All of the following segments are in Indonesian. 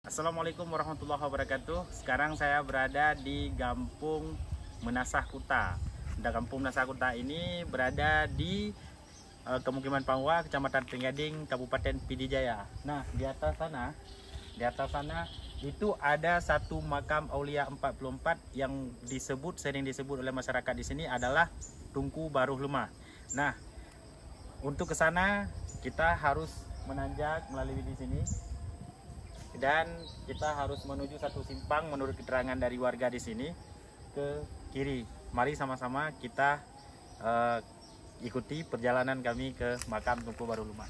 Assalamualaikum warahmatullahi wabarakatuh. Sekarang saya berada di Kampung Menasah Kuta. Kampung Menasah Kuta ini berada di Pemukiman Pangwa, Kecamatan Tenggading, Kabupaten Pidijaya. Nah, di atas sana itu ada satu makam Aulia 44 yang sering disebut oleh masyarakat di sini adalah Tunku Baruh Lemah. Nah, untuk ke sana kita harus menanjak melalui di sini. Dan kita harus menuju satu simpang menurut keterangan dari warga di sini ke kiri. Mari sama-sama kita ikuti perjalanan kami ke makam Tunku Baruh Lemah.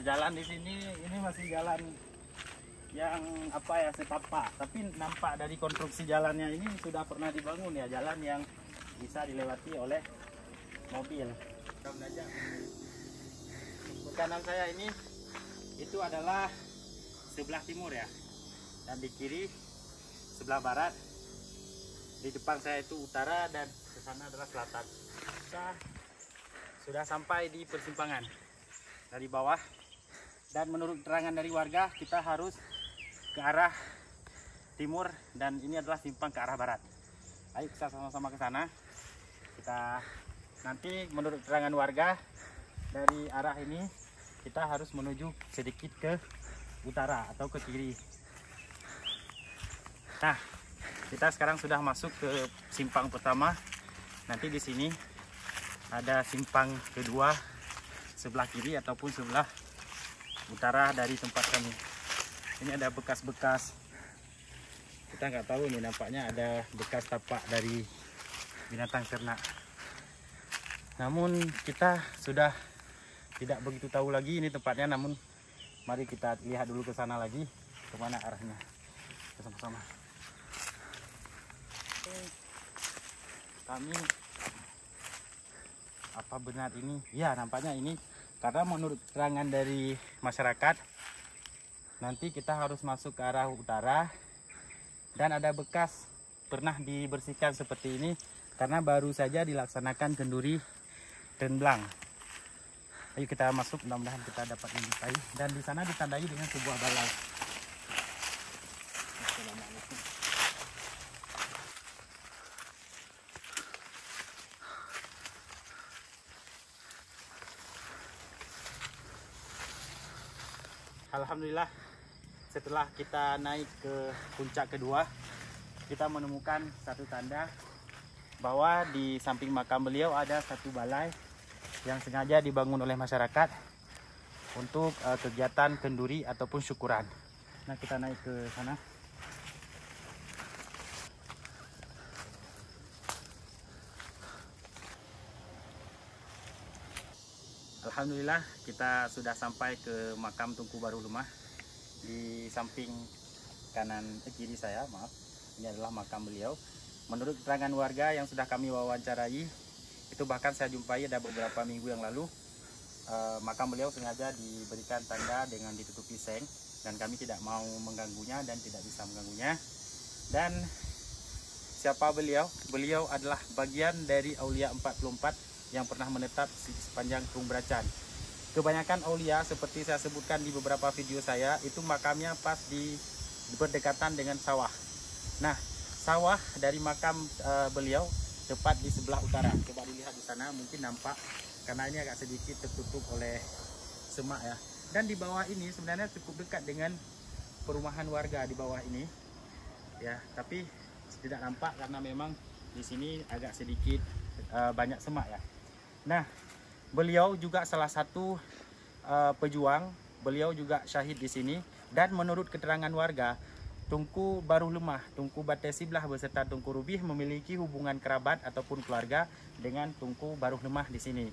Jalan di sini ini masih jalan yang setapak, tapi nampak dari konstruksi jalannya ini sudah pernah dibangun ya, jalan yang bisa dilewati oleh mobil. Di kanan saya ini itu adalah sebelah timur ya, dan di kiri sebelah barat. Di depan saya itu utara dan ke sana adalah selatan. Kita sudah sampai di persimpangan dari bawah, dan menurut keterangan dari warga kita harus ke arah timur dan ini adalah simpang ke arah barat. Ayo kita sama-sama ke sana. Nanti menurut keterangan warga dari arah ini kita harus menuju sedikit ke utara atau ke kiri. Nah, kita sekarang sudah masuk ke simpang pertama. Nanti di sini ada simpang kedua sebelah kiri ataupun sebelah utara dari tempat kami. Ini ada bekas-bekas, kita nggak tahu nih, nampaknya ada bekas tapak dari binatang ternak. Namun kita sudah tidak begitu tahu lagi ini tempatnya, namun mari kita lihat dulu ke sana lagi, kemana arahnya bersama-sama. Kami apa benar ini? Ya, nampaknya ini, karena menurut keterangan dari masyarakat nanti kita harus masuk ke arah utara dan ada bekas pernah dibersihkan seperti ini karena baru saja dilaksanakan kenduri Renblang. Ayo kita masuk, mudah-mudahan kita dapat menjumpai. Dan di sana ditandai dengan sebuah balai. Assalamualaikum. Alhamdulillah, setelah kita naik ke puncak kedua, kita menemukan satu tanda bahwa di samping makam beliau ada satu balai yang sengaja dibangun oleh masyarakat untuk kegiatan kenduri ataupun syukuran. Nah, kita naik ke sana. Alhamdulillah, kita sudah sampai ke makam Tunku Baruh Lemah. Di samping kiri saya, maaf, ini adalah makam beliau. Menurut keterangan warga yang sudah kami wawancarai, itu bahkan saya jumpai ada beberapa minggu yang lalu, makam beliau sengaja diberikan tanda dengan ditutupi seng, dan kami tidak mau mengganggunya dan tidak bisa mengganggunya. Dan siapa beliau? Beliau adalah bagian dari Aulia 44 yang pernah menetap di sepanjang Tung Beracan. Kebanyakan Aulia seperti saya sebutkan di beberapa video saya, itu makamnya pas di berdekatan dengan sawah. Nah, sawah dari makam beliau tepat di sebelah utara. Coba dilihat di sana, mungkin nampak karena ini agak sedikit tertutup oleh semak ya. Dan di bawah ini sebenarnya cukup dekat dengan perumahan warga di bawah ini ya, tapi tidak nampak karena memang di sini agak sedikit banyak semak ya. Nah, beliau juga salah satu pejuang, beliau juga syahid di sini, dan menurut keterangan warga Tunku Baruh Lemah, Tunku Bate Siblah beserta Tunku Rubih memiliki hubungan kerabat ataupun keluarga dengan Tunku Baruh Lemah di sini.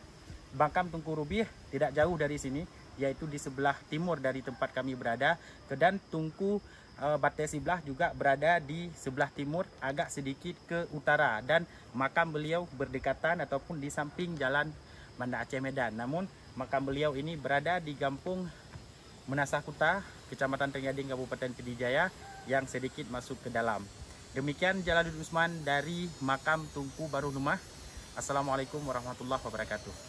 Makam Tunku Rubih tidak jauh dari sini, yaitu di sebelah timur dari tempat kami berada, dan Tunku Bate Siblah juga berada di sebelah timur agak sedikit ke utara, dan makam beliau berdekatan ataupun di samping jalan Banda Aceh Medan. Namun makam beliau ini berada di Kampung Menasah Kuta, Kecamatan Tenggading, Kabupaten Pidijaya, yang sedikit masuk ke dalam. Demikian Jalaluddin Usman dari makam Tunku Baruh Lemah. Assalamualaikum warahmatullahi wabarakatuh.